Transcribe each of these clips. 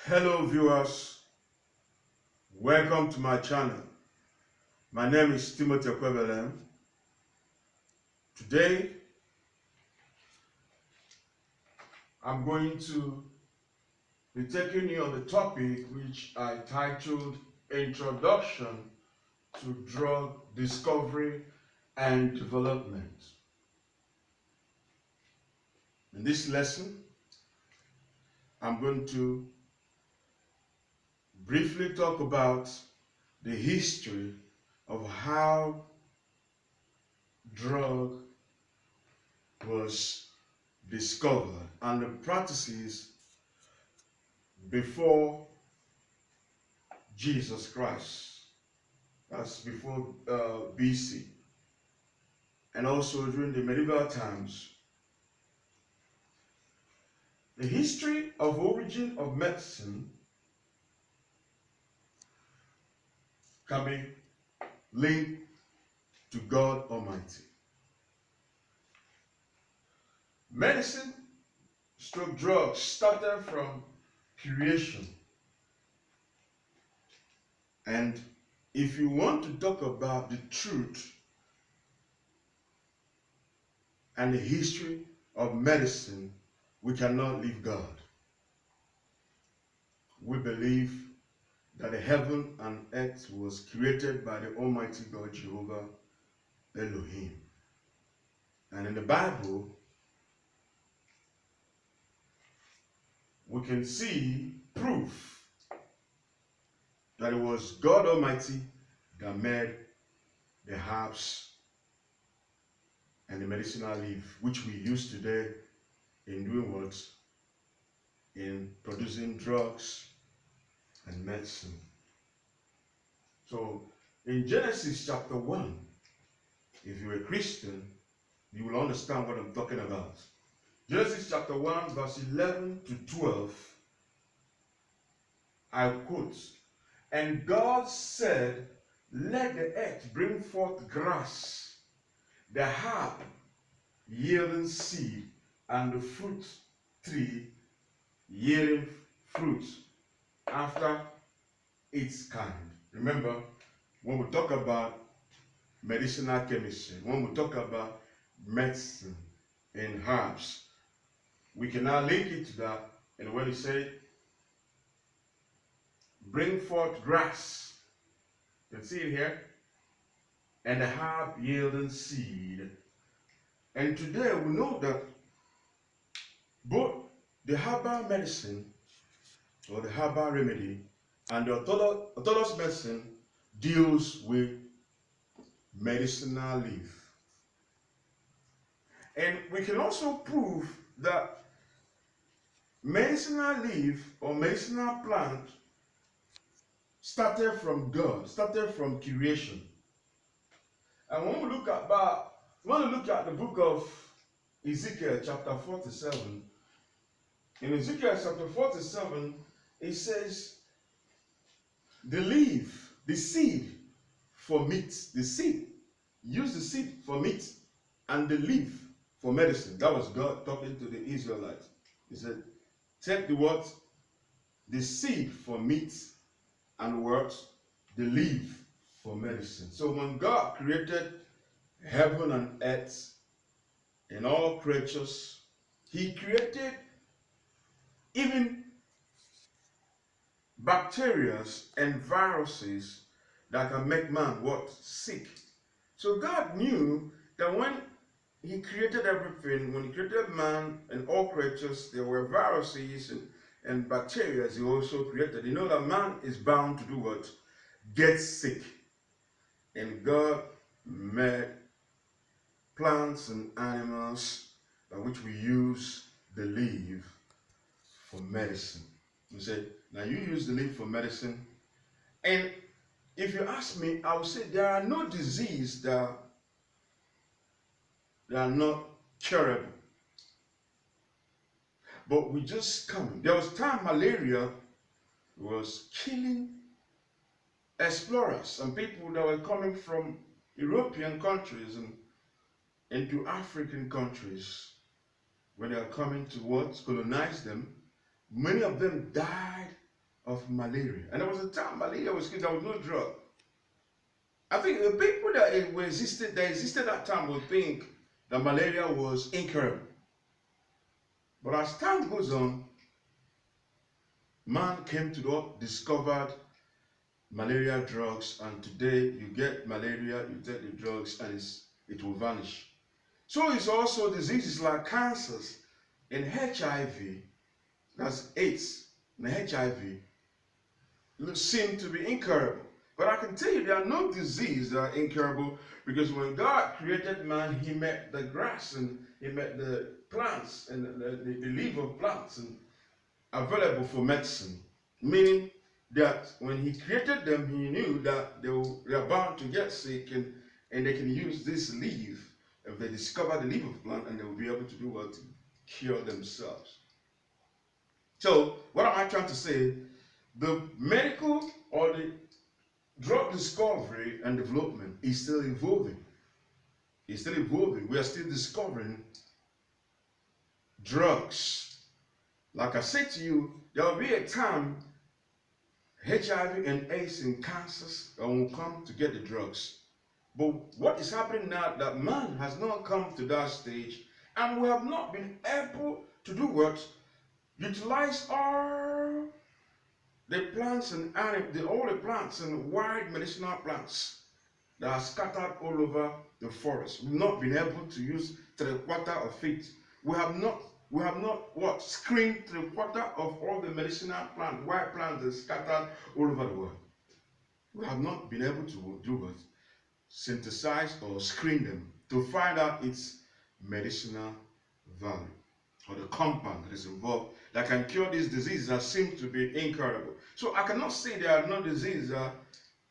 Hello viewers, welcome to my channel. My name is Ekwebelem. Today I'm going to be taking you on the topic which I titled Introduction to Drug Discovery and Development. In this lesson, I'm going to briefly talk about the history of how drug was discovered and the practices before Jesus Christ. That's before BC. And also during the medieval times. The history of origin of medicine can be linked to God Almighty. Medicine stroke drugs started from creation. And if you want to talk about the truth and the history of medicine, we cannot leave God. We believe that the heaven and earth was created by the Almighty God Jehovah Elohim. And in the Bible, we can see proof that it was God Almighty that made the herbs and the medicinal leaf, which we use today in doing what? In producing drugs and medicine. So, in Genesis chapter 1, if you're a Christian, you will understand what I'm talking about. Genesis chapter 1, verse 11 to 12, I quote, "And God said, let the earth bring forth grass, the herb yielding seed, and the fruit tree yielding fruit after its kind." Remember, when we talk about medicinal chemistry, when we talk about medicine and herbs, we can now link it to that. And when you say, bring forth grass, you can see it here, and the herb yielding seed. And today we know that both the herbal medicine or the herbal remedy and the orthodox medicine deals with medicinal leaf. And we can also prove that medicinal leaf or medicinal plant started from God, started from creation. And when we look at the book of Ezekiel chapter 47, in Ezekiel chapter 47, it says the leaf, the seed for meat, the seed, use the seed for meat and the leaf for medicine. That was God talking to the Israelites. He said, take the what? The seed for meat and what? The leaf for medicine. So when God created heaven and earth and all creatures, He created even bacteria and viruses that can make man what? Sick. So God knew that when He created everything, when He created man and all creatures, there were viruses and bacteria He also created. You know that man is bound to do what? Get sick. And God made plants and animals by which we use the leaf for medicine. You say, now you use the leaf for medicine. And if you ask me, I would say there are no diseases that are not curable. But we just come. There was time malaria was killing explorers and people that were coming from European countries and into African countries. When they are coming to what? Colonize them. Many of them died of malaria. And there was a time malaria was killed, there was no drug. I think the people that existed that time would think that malaria was incurable. But as time goes on, man came to discovered malaria drugs, and today you get malaria, you take the drugs, and it will vanish. So it's also diseases like cancers and HIV, that's AIDS, and HIV seem to be incurable. But I can tell you there are no diseases that are incurable, because when God created man, he made the grass and he made the plants and the leaf of plants and available for medicine. Meaning that when he created them, he knew that they are bound to get sick, and they can use this leaf if they discover the leaf of plant, and they will be able to do what? Cure themselves. So what am I trying to say? The medical or the drug discovery and development is still evolving. It's still evolving. We are still discovering drugs. Like I said to you, there will be a time HIV and AIDS and cancers will come to get the drugs. But what is happening now that man has not come to that stage, and we have not been able to do what? Utilize all the plants and all the plants and wild medicinal plants that are scattered all over the forest. We've not been able to use 3/4 of it. We have not what? Screened 3/4 of all the medicinal plants, wild plants that are scattered all over the world. We have not been able to do what? Synthesize or screen them to find out its medicinal value or the compound that is involved that can cure these diseases that seem to be incurable. So I cannot say there are no diseases that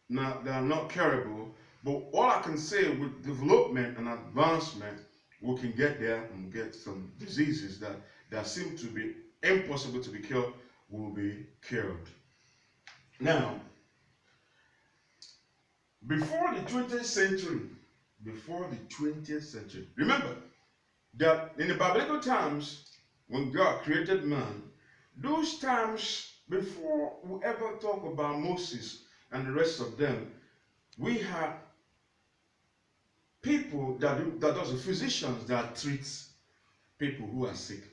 are not curable, but all I can say with development and advancement, we can get there and get some diseases that seem to be impossible to be cured will be cured. Now, before the 20th century, remember that in the biblical times, when God created man, those times before we ever talk about Moses and the rest of them, we had people that does physicians that treats people who are sick.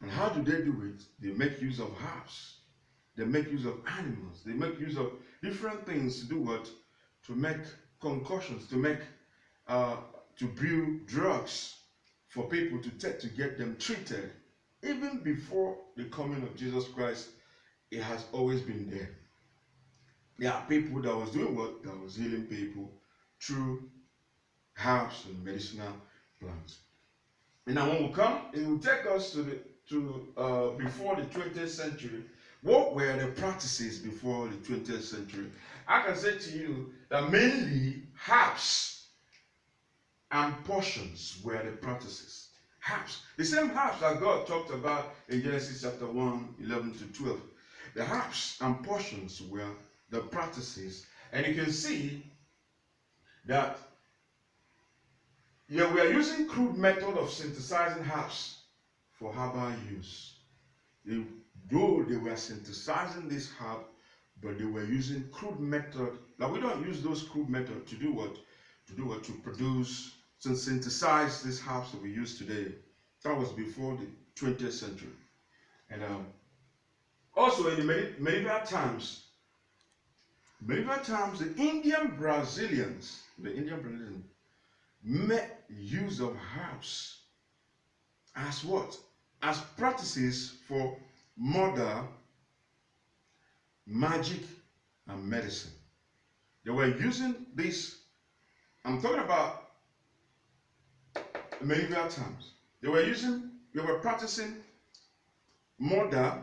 And how do they do it? They make use of herbs. They make use of animals. They make use of different things to do what? To make concoctions, to brew drugs for people to take to get them treated. Even before the coming of Jesus Christ, it has always been there. There are people that was doing what? That was healing people through herbs and medicinal plants. And now when we come, it will take us to before the 20th century. What were the practices before the 20th century? I can say to you that mainly herbs and potions were the practices. Herbs. The same herbs that God talked about in Genesis chapter 1, 11 to 12. The herbs and potions were the practices. And you can see that we are using crude method of synthesizing herbs for herbal use. Though they were synthesizing this herb, but they were using crude method. Now we don't use those crude method to do what? To produce, to synthesize these herbs that we use today. That was before the 20th century. And also in the medieval times, the Indian Brazilians made use of herbs as what? As practices for murder, magic, and medicine. They were using this. I'm talking about medieval times. They were practicing murder,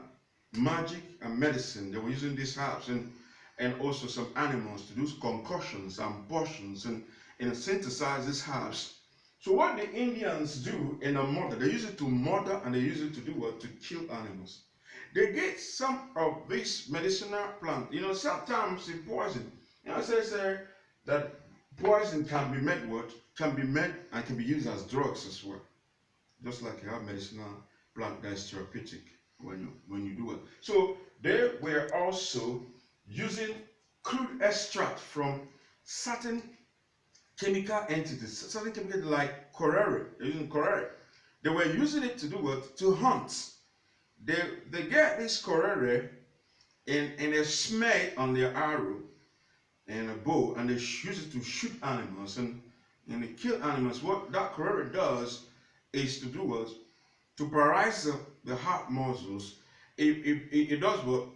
magic, and medicine. They were using these herbs and also some animals to do concoctions and potions and synthesize these herbs. So what the Indians do in a murder, they use it to murder and they use it to do what? To kill animals. They get some of this medicinal plant. Sometimes in poison. It says that poison can be made what? Can be made and can be used as drugs as well. Just like you have medicinal plant that is therapeutic when you do it. So they also using crude extract from certain chemical entities, certain chemicals like Corere. They're using Corere. They were using it to do what? To hunt. They get this Corere and they smear it on their arrow and a bow, and they use it to shoot animals and they kill animals. What that Corere does is to do what? To paralyze the heart muscles. It does what?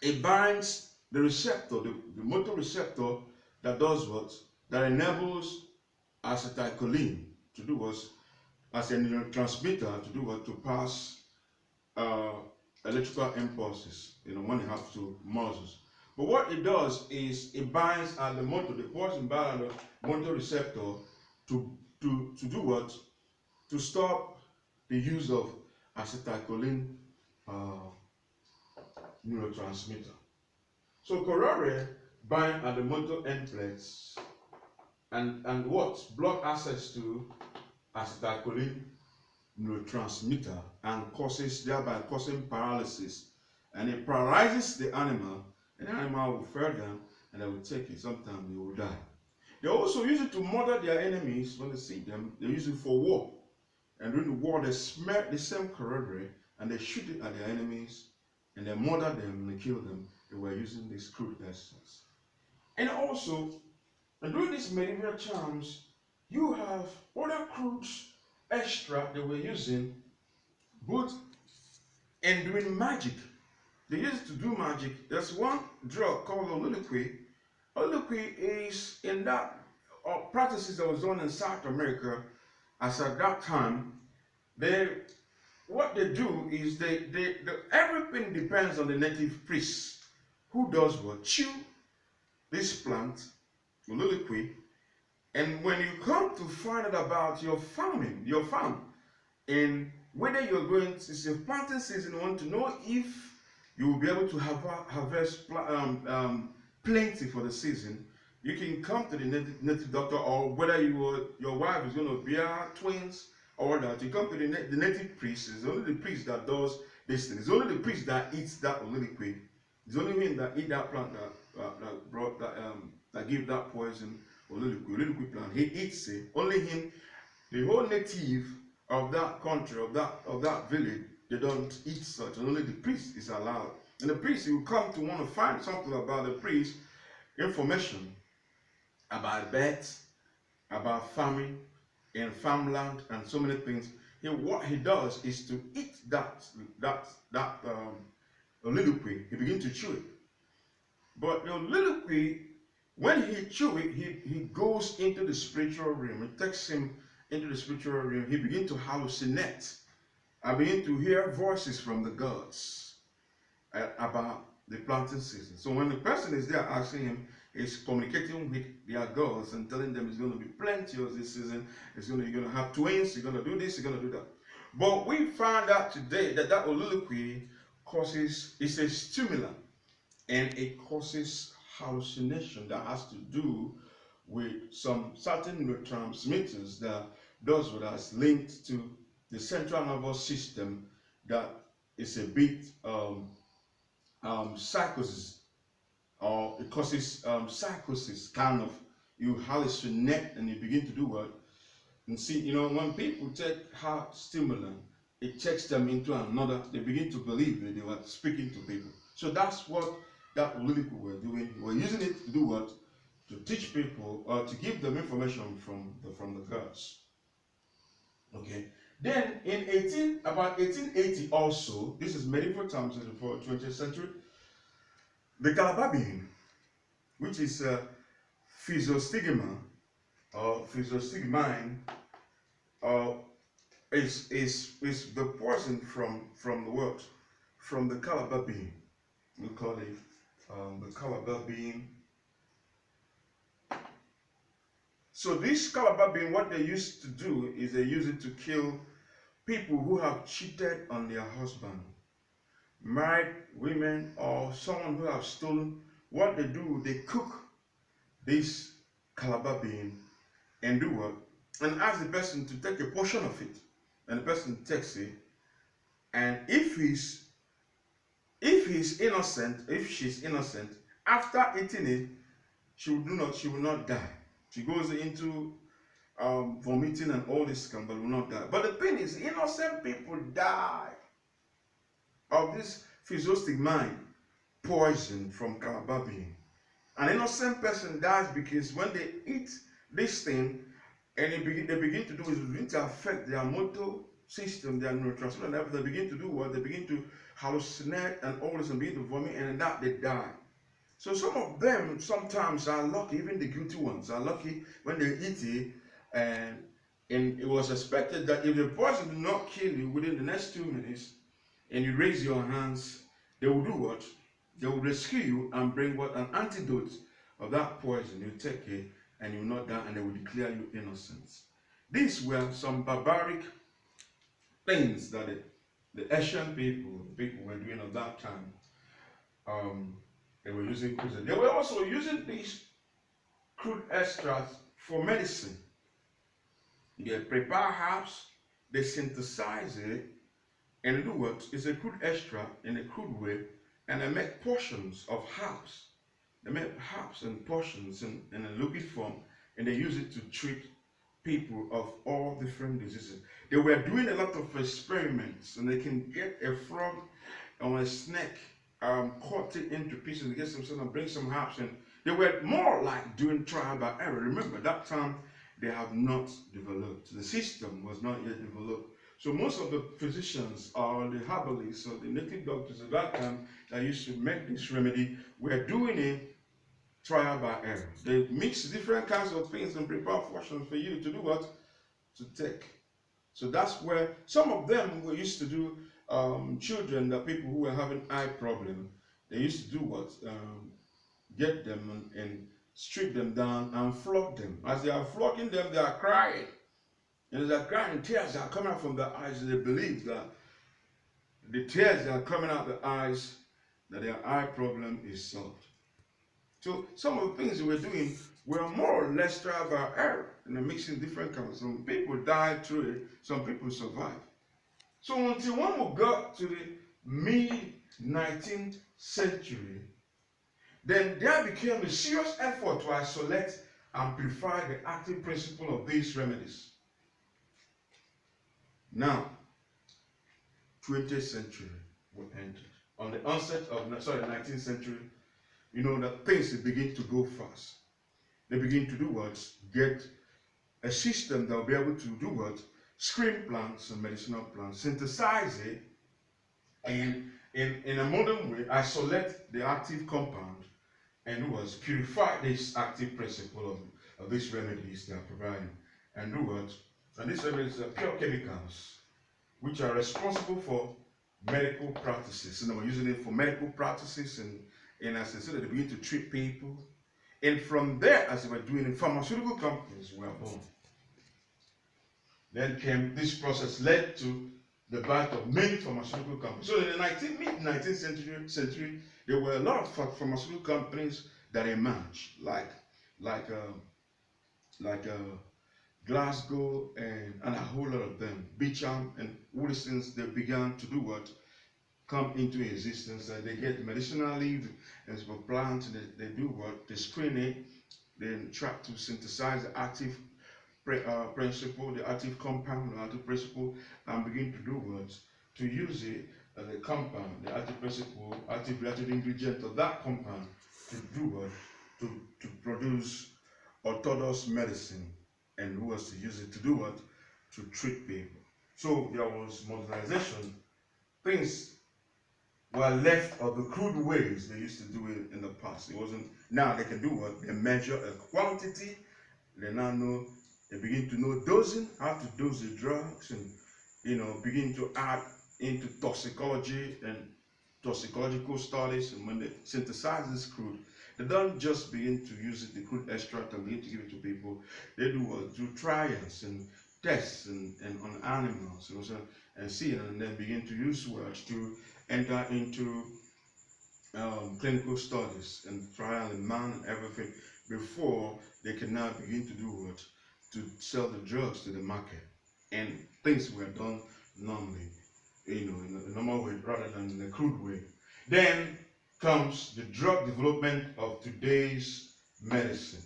It binds the receptor, the motor receptor that does what? That enables acetylcholine to do what? As a neurotransmitter to do what? To pass uh, electrical impulses, when it has to muscles. But what it does is it binds at the motor, the poison binds at the motor receptor to do what? To stop the use of acetylcholine uh, neurotransmitter. So Corare bind at the motor end plates and what? Block access to acetylcholine neurotransmitter and thereby causing paralysis. And it paralyzes the animal, and the animal will fall down and they will take it. Sometimes they will die. They also use it to murder their enemies when they see them. They use it for war. And during the war, they smear the same corroboree and they shoot it at their enemies and they murder them and they kill them. They were using these crude essence. And also, and during these medieval times, you have other crude extract they were using both in doing magic. They used it to do magic. There's one drug called Ololiqui. Ololiqui is in that practices that was done in South America as at that time. What they do is everything depends on the native priest who does what? Chew this plant, Ololiqui, and when you come to find out about your farm, and whether you're going to, it's a planting season, you want to know if you will be able to harvest plenty for the season, you can come to the native doctor, or whether your wife is going to bear twins or that, you come to the native priest. It's only the priest that does this thing. It's only the priest that eats that Ololiqui. It's only him that eat that plant that give that poison Ololiqui plant. He eats it. Only him. The whole native of that country, of that village, they don't eat such. Only the priest is allowed. And the priest, you come to want to find something about the priest, information about birds, about farming and farmland, and so many things. What he does is to eat that Ololiqui. He begins to chew it. But the Ololiqui, when he chew it, he goes into the spiritual realm. It takes him into the spiritual realm. He begins to hallucinate. I begin to hear voices from the gods about the planting season. So when the person is there asking him, is communicating with their gods and telling them it's going to be plenteous this season, you're going to have twins, you're going to do this, you're going to do that. But we found out today that Ololiqui is a stimulant, and it causes hallucination that has to do with some certain neurotransmitters that does what is linked to the central nervous system that is a bit psychosis, or it causes psychosis, kind of. You hallucinate and you begin to do what? And see, when people take heart stimulant, it takes them into another, they begin to believe that they were speaking to people. So that's what that Ololiqui were doing. We're using it to do what? To teach people, or to give them information from the gods. Okay. Then in about 1880 also, this is medieval times in the 20th century, the Calabar bean, which is physiostigma or physiostigmine, is the poison from the what? From the Calabar bean. We call it the Calabar bean. So this Calabar bean, what they used to do is they use it to kill people who have cheated on their husband, married women, or someone who have stolen. What they do, they cook this Calabar bean and do what? And ask the person to take a portion of it. And the person takes it. And if he's If he's innocent, if she's innocent, after eating it, she will not die. She goes into vomiting and all this scum, but will not die. But the thing is, innocent people die of this physiostigmine poison from carbabine. An innocent person dies because when they eat this thing and they begin to do is begin to affect their motor system, their neurotransmitter, and everything. They begin to do what? They begin to hallucinate and all this and begin to vomit, and in that they die. So some of them sometimes are lucky, even the guilty ones are lucky when they eat it, and it was expected that if the poison did not kill you within the next 2 minutes, and you raise your hands, they will do what? They will rescue you and bring what? An antidote of that poison. You take it and you will not die, and they will declare you innocent. These were some barbaric things that the Asian people were doing at that time. They were using crude. They were also using these crude extracts for medicine. They prepare herbs, they synthesize it, and do what? It's a crude extract in a crude way, and they make portions of herbs. They make herbs and portions in a liquid form, and they use it to treat people of all different diseases. They were doing a lot of experiments, and they can get a frog or a snake, cut it into pieces, get some sort of bring some herbs, and they were more like doing trial by error. Remember, that time they have not developed. The system was not yet developed. So most of the physicians or the herbalists or the native doctors at that time that used to make this remedy were doing it trial by error. They mix different kinds of things and prepare portions for you to do what? To take. So that's where some of them were used to do. Children, the people who were having eye problem, they used to do what? Get them and strip them down and flog them. As they are flogging them, they are crying. And as they are crying, tears are coming out from their eyes. They believe that the tears that are coming out of the eyes, that their eye problem is solved. So some of the things they were doing were more or less trial by error, and they're mixing different kinds. Some people died through it, some people survived. So until when we got to the mid-19th century, then there became a serious effort to isolate and purify the active principle of these remedies. Now, 20th century we entered. On the onset of 19th century, you know that things begin to go fast. They begin to do what? Get a system that will be able to do what? Screen plants and medicinal plants, synthesize it, and in a modern way, isolate the active compound and do what? Purify this active principle of these remedies they are providing. And do what? And these remedies are pure chemicals, which are responsible for medical practices. And we're using it for medical practices, and as I said, they begin to treat people. And from there, as they were doing it, pharmaceutical companies were born. Then came this process led to the birth of many pharmaceutical companies. So in the mid-19th century, there were a lot of pharmaceutical companies that emerged, like Glasgow and a whole lot of them. Beecham and all these things, they began to do what? Come into existence, and they get medicinal leaf and for plants, and they do what? They screen it, then try to synthesize the active principle, the active compound, the active principle, and begin to do what? To use it as a compound, the active principle, active reactive ingredient of that compound to do what? To produce orthodox medicine, and who was to use it to do what? To treat people. So there was modernization. Things were left of the crude ways they used to do it in the past. It wasn't. Now they can do what? They measure a quantity. They now know. They begin to know dosing, how to dose the drugs, and begin to add into toxicology and toxicological studies. And when they synthesize this crude, they don't just begin to use it, the crude extract, and begin to give it to people. They do trials and tests and on animals and see, and then begin to use words to enter into clinical studies and trial in man and everything before they can now begin to do what? To sell the drugs to the market. And things were done normally, in a normal way rather than in a crude way. Then comes the drug development of today's medicine.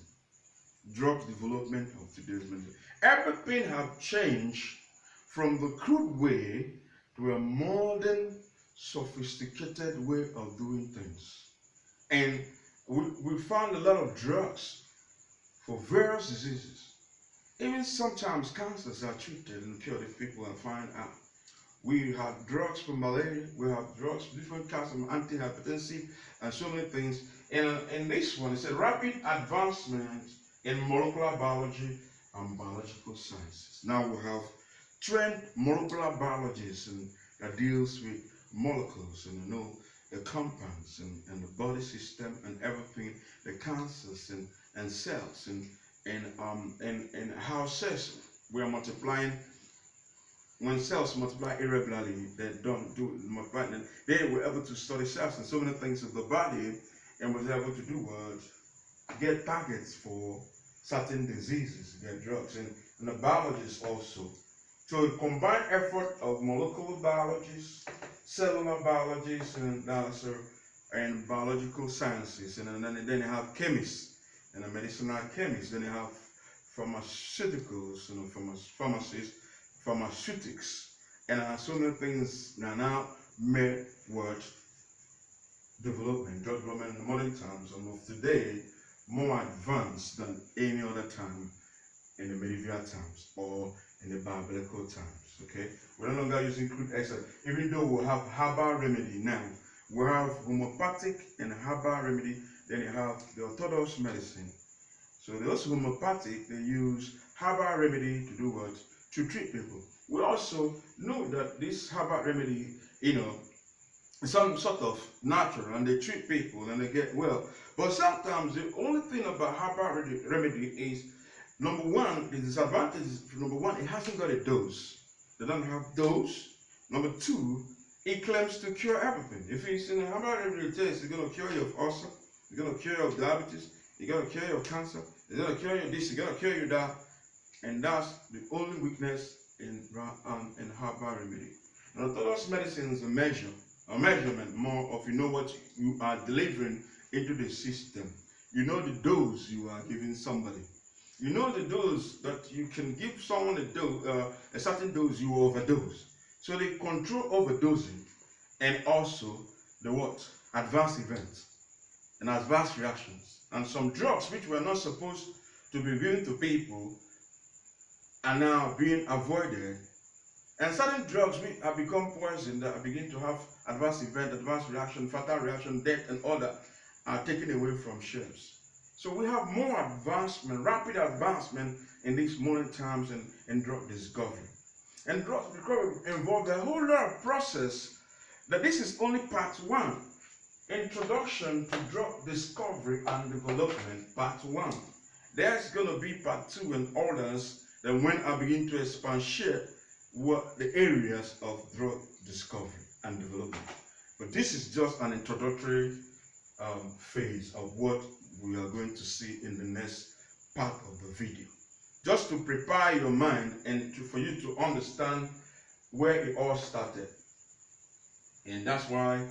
Drug development of today's medicine. Everything has changed from the crude way to a modern, sophisticated way of doing things. And we found a lot of drugs for various diseases. Even sometimes cancers are treated and cured if people can find out. We have drugs for malaria, we have drugs for different kinds of antihypertensive and so many things. And in this one, it's a rapid advancement in molecular biology and biological sciences. Now we have trained molecular biologists and that deals with molecules and the compounds and the body system and everything, the cancers and cells and how cells we are multiplying. When cells multiply irregularly, they don't do multiply. They were able to study cells and so many things of the body, and was able to do what? Get targets for certain diseases, get drugs, and the biologists also. So a combined effort of molecular biologists, cellular biologists, and biological sciences, and then you have chemists and a medicinal chemist. Then you have pharmaceuticals, pharmacists, pharmaceutics, and so many things are now made what development, drug development in modern times, and of today more advanced than any other time in the medieval times or in the biblical times. Okay, we're no longer using crude extract, even though we have herbal remedy now. We have homeopathic and herbal remedy. Then you have the orthodox medicine. So those homeopathic, they use herbal remedy to do what? To treat people. We also know that this herbal remedy, is some sort of natural, and they treat people and they get well. But sometimes the only thing about herbal remedy is, number one, the disadvantage is, number one, it hasn't got a dose. They don't have dose. Number two, it claims to cure everything. If it's in a herbal remedy test, it's going to cure your ulcer, it's going to cure your diabetes, it's going to cure your cancer, it's going to cure your this, it's going to cure your that. And that's the only weakness in herbal remedy. And orthodox medicine is a measurement more of what you are delivering into the system. You know the dose you are giving somebody. You know the dose that you can give someone a certain dose you overdose. So they control overdosing and also the what? Adverse events and adverse reactions. And some drugs which were not supposed to be given to people are now being avoided, and certain drugs which have become poison that begin to have adverse event, adverse reaction, fatal reaction, death, and all that are taken away from shelves. So we have more advancement, rapid advancement in these modern times in drug discovery. And drug discovery involves a whole lot of process. That this is only part one. Introduction to drug discovery and development, part one. There's going to be part two and others. Then when I begin to expatiate what the areas of drug discovery and development. But this is just an introductory phase of what we are going to see in the next part of the video. Just to prepare your mind and for you to understand where it all started. And that's why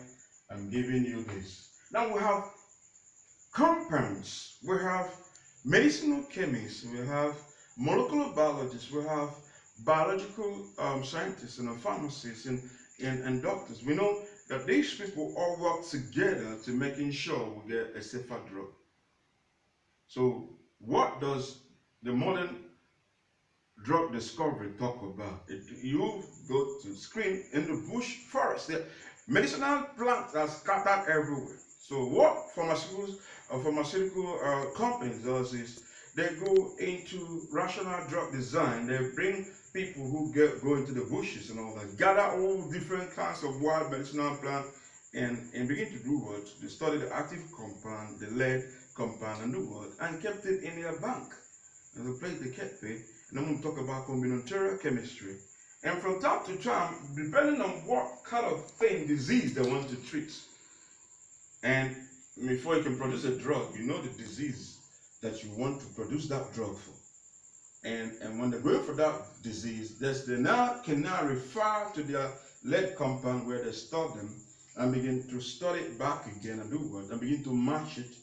I'm giving you this. Now we have compounds, we have medicinal chemists, we have molecular biologists, we have biological scientists and pharmacists and doctors. We know that these people all work together to making sure we get a safer drug. So what does the modern drug discovery talk about? You go to screen in the bush forest. Medicinal plants are scattered everywhere. So what pharmaceutical companies does is they go into rational drug design. They bring people who go into the bushes and all that, gather all different kinds of wild medicinal plants and begin to do what? They study the active compound, the lead compound, and do what? And kept it in their bank. And the place they kept it. And I'm going to talk about combinatorial chemistry. And from time to time, depending on what kind of disease they want to treat. And before you can produce a drug, you know the disease that you want to produce that drug for. And when they're going for that disease, they now can refer to their lead compound where they store them and begin to study it back again and do what? And begin to match it,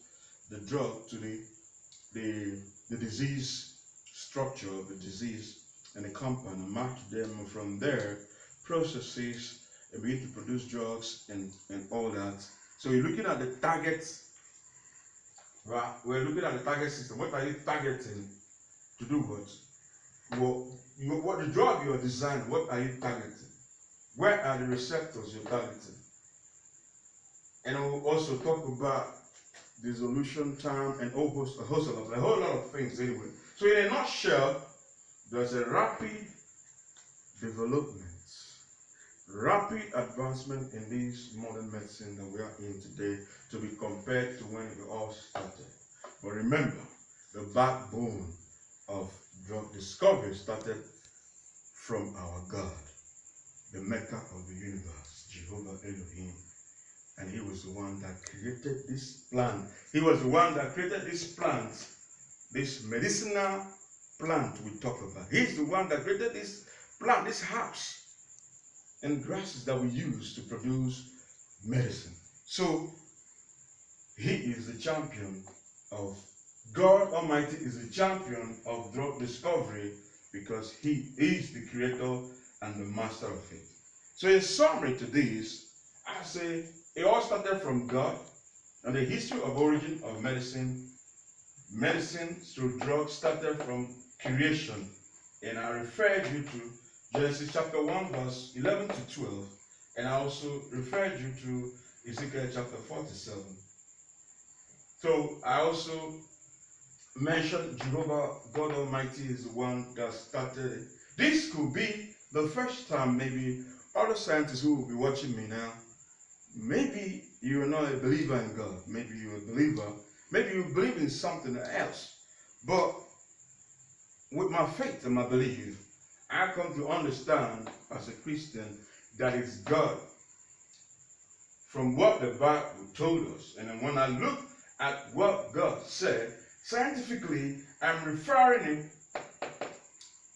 the drug, to the disease structure of the disease and the compound, and match them, and from there processes and begin to produce drugs and all that. So you're looking at the targets, right? We're looking at the target system. What are you targeting to do what? What the drug you're designing, what are you targeting? Where are the receptors you're targeting? And we'll also talk about dissolution time and a whole lot of things anyway. So in a nutshell, there's a rapid development, rapid advancement in this modern medicine that we are in today to be compared to when it all started. But remember, the backbone of drug discovery started from our God, the maker of the universe, Jehovah Elohim. And he was the one that created this plant. He was the one that created this plant, this medicinal plant we talk about. He's the one that created this plant, this herbs and grasses that we use to produce medicine. So he is the champion of, God Almighty is the champion of drug discovery, because he is the creator and the master of it. So in summary to this, I say it all started from God, and the history of origin of medicine through drugs started from creation. And I referred you to Genesis chapter 1 verse 11 to 12, and I also referred you to Ezekiel chapter 47. So I also mentioned Jehovah, God Almighty is the one that started it. This could be the first time maybe other scientists who will be watching me now, maybe you are not a believer in God, maybe you're a believer, maybe you believe in something else, but with my faith and my belief, I come to understand as a Christian that it's God from what the Bible told us. And then when I look at what God said, scientifically, I'm referring it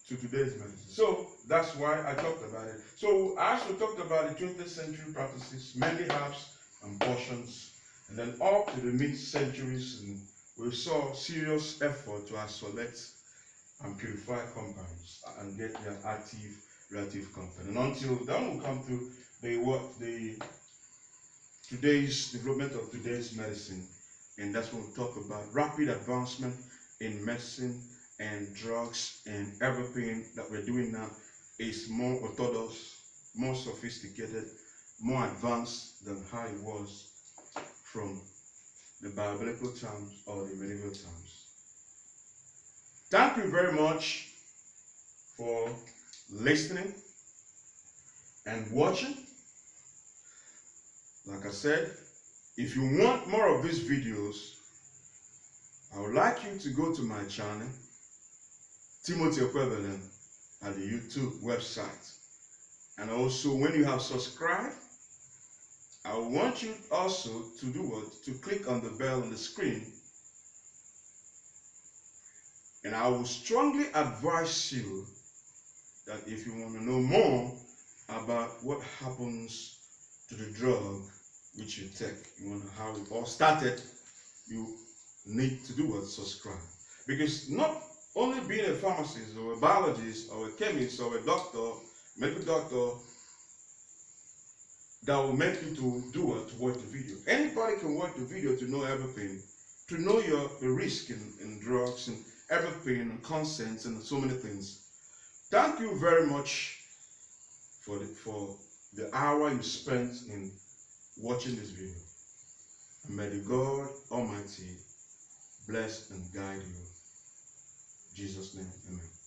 to today's medicine. So that's why I talked about it. So I also talked about the 20th century practices, mainly herbs and potions, and then up to the mid-centuries, and we saw serious effort to isolate and purify compounds and get their active reactive compound. And until then, we'll come to today's development of today's medicine, and that's when we talk about rapid advancement in medicine and drugs, and everything that we're doing now is more orthodox, more sophisticated, more advanced than how it was from the biblical times or the medieval times. Thank you very much for listening and watching. Like I said, if you want more of these videos, I would like you to go to my channel, Timothy Ekwebelem, at the YouTube website. And also, when you have subscribed, I want you also to do what? To click on the bell on the screen. And I will strongly advise you that if you want to know more about what happens to the drug which you take, you want to know how it all started, you need to do what? Subscribe. Because not only being a pharmacist or a biologist or a chemist or a doctor, medical doctor, that will make you to do what? To watch the video. Anybody can watch the video to know everything, to know the risk in drugs and everything and consents and so many things. Thank you very much for the hour you spent in watching this video. And may the God Almighty bless and guide you. In Jesus' name, amen.